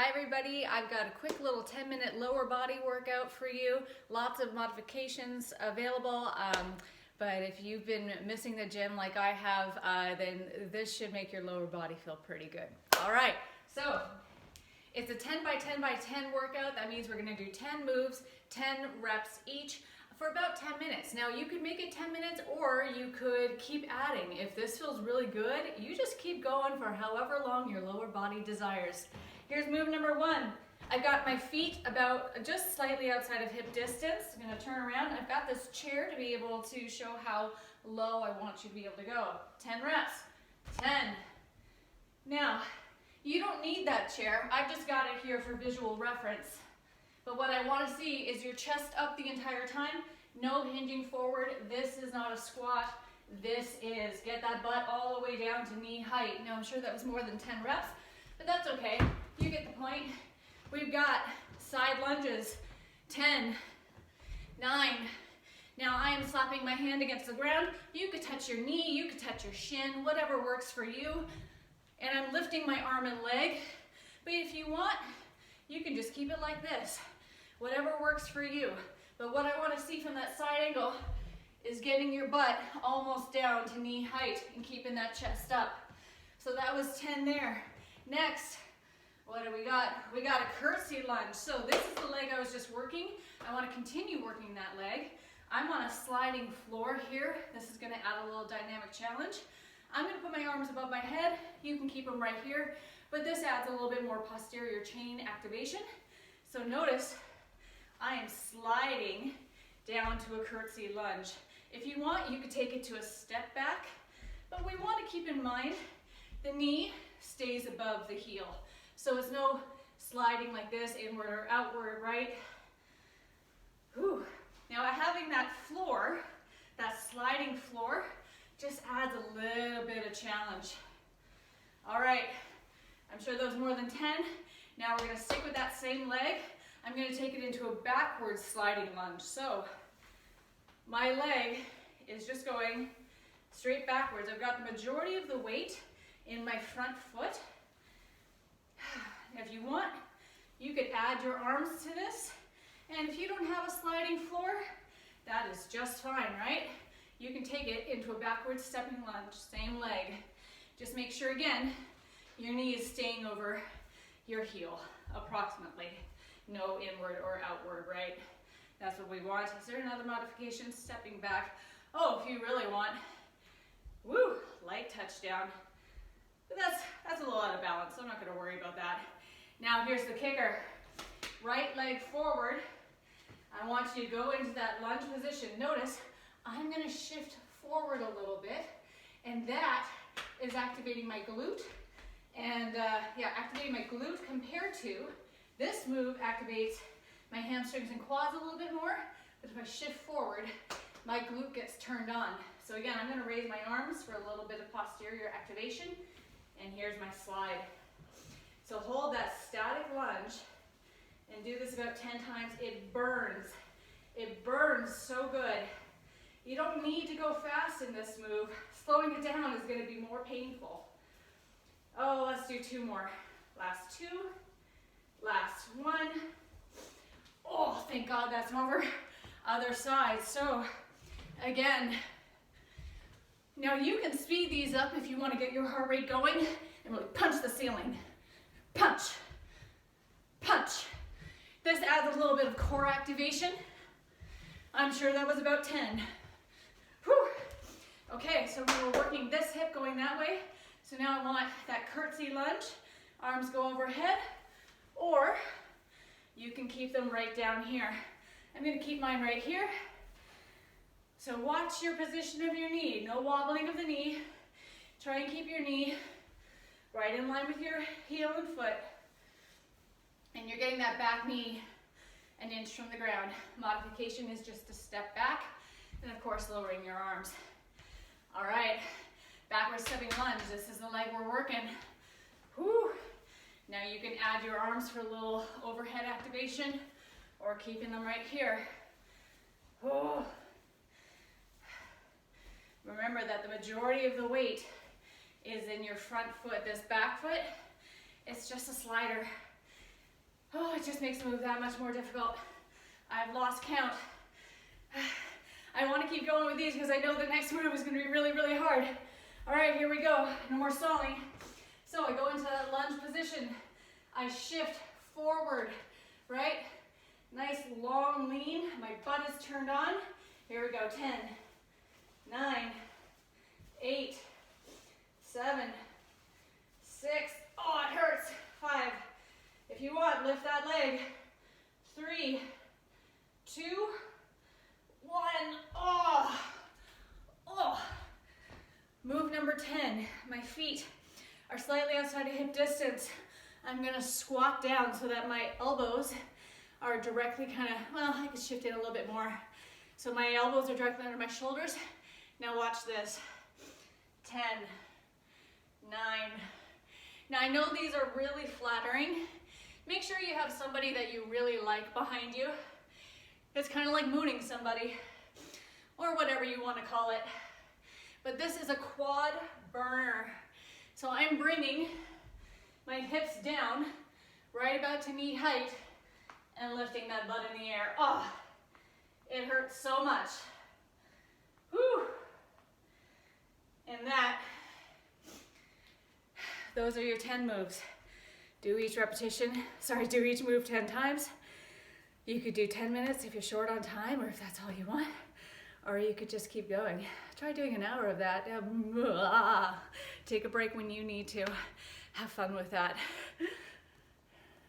Hi everybody, I've got a quick little 10-minute lower body workout for you. Lots of modifications available, but if you've been missing the gym like I have, then this should make your lower body feel pretty good. All right, so it's a 10 by 10 by 10 workout. That means we're gonna do 10 moves, 10 reps each for about 10 minutes. Now you could make it 10 minutes or you could keep adding. If this feels really good, you just keep going for however long your lower body desires. Here's move number one. I've got my feet about just slightly outside of hip distance. I'm gonna turn around. I've got this chair to be able to show how low I want you to be able to go. 10 reps, 10. Now, you don't need that chair. I've just got it here for visual reference. But what I want to see is your chest up the entire time, no hinging forward. This is not a squat. This is get that butt all the way down to knee height. Now I'm sure that was more than 10 reps, but that's okay. You get the point. We've got side lunges, 10, 9. Now I am slapping my hand against the ground. You could touch your knee, you could touch your shin, whatever works for you. And I'm lifting my arm and leg. But if you want, you can just keep it like this. Whatever works for you. But what I want to see from that side angle is getting your butt almost down to knee height and keeping that chest up. So that was 10 there. Next, what do we got? We got a curtsy lunge. So this is the leg I was just working. I want to continue working that leg. I'm on a sliding floor here. This is going to add a little dynamic challenge. I'm going to put my arms above my head. You can keep them right here, but this adds a little bit more posterior chain activation. So notice I am sliding down to a curtsy lunge. If you want, you could take it to a step back, but we want to keep in mind the knee stays above the heel. So it's no sliding like this, inward or outward, right? Whew. Now having that floor, that sliding floor, just adds a little bit of challenge. All right, I'm sure that was more than 10. Now we're gonna stick with that same leg. I'm gonna take it into a backwards sliding lunge. So my leg is just going straight backwards. I've got the majority of the weight in my front foot. If you want, you could add your arms to this. And if you don't have a sliding floor, that is just fine, right? You can take it into a backwards stepping lunge, same leg. Just make sure, again, your knee is staying over your heel, approximately. No inward or outward, right? That's what we want. Is there another modification? Stepping back. Oh, if you really want, woo, light touchdown. But that's a little out of balance, so I'm not gonna worry about that. Now here's the kicker. Right leg forward. I want you to go into that lunge position. Notice, I'm gonna shift forward a little bit, and that is activating my glute. And activating my glute compared to this move activates my hamstrings and quads a little bit more, but if I shift forward, my glute gets turned on. So again, I'm gonna raise my arms for a little bit of posterior activation, and here's my slide. So hold that static lunge and do this about 10 times. It burns. It burns so good. You don't need to go fast in this move. Slowing it down is gonna be more painful. Oh, let's do 2 more. Last 2, last 1. Oh, thank God that's over. Other side. So again, now you can speed these up if you want to get your heart rate going and really punch the ceiling. Punch, punch. This adds a little bit of core activation. I'm sure that was about 10. Whew. Okay, so we were working this hip going that way. So now I want that curtsy lunge. Arms go overhead, or you can keep them right down here. I'm gonna keep mine right here. So watch your position of your knee. No wobbling of the knee. Try and keep your knee right in line with your heel and foot. And you're getting that back knee an inch from the ground. Modification is just to step back, and of course lowering your arms. All right, backward stepping lunge. This is the leg we're working. Whew. Now you can add your arms for a little overhead activation or keeping them right here. Oh. Remember that the majority of the weight is in your front foot. This back foot, it's just a slider. Oh, it just makes the move that much more difficult. I've lost count. I want to keep going with these because I know the next move is going to be really, really hard. All right, here we go. No more stalling. So I go into that lunge position. I shift forward, right? Nice long lean. My butt is turned on. Here we go. 10, 9, 8, 7, 6. Oh, it hurts. 5. If you want, lift that leg. 3, 2, 1. Oh. Oh. Move number 10. My feet are slightly outside of hip distance. I'm gonna squat down so that my elbows are directly well, I can shift it a little bit more. So my elbows are directly under my shoulders. Now watch this. 10, 9. Now I know these are really flattering. Make sure you have somebody that you really like behind you. It's kind of like mooning somebody, or whatever you want to call it. But this is a quad burner. So I'm bringing my hips down right about to knee height and lifting that butt in the air. Oh, it hurts so much. Whew. And those are your 10 moves. Do each move 10 times. You could do 10 minutes if you're short on time or if that's all you want, or you could just keep going. Try doing an hour of that. Take a break when you need to. Have fun with that.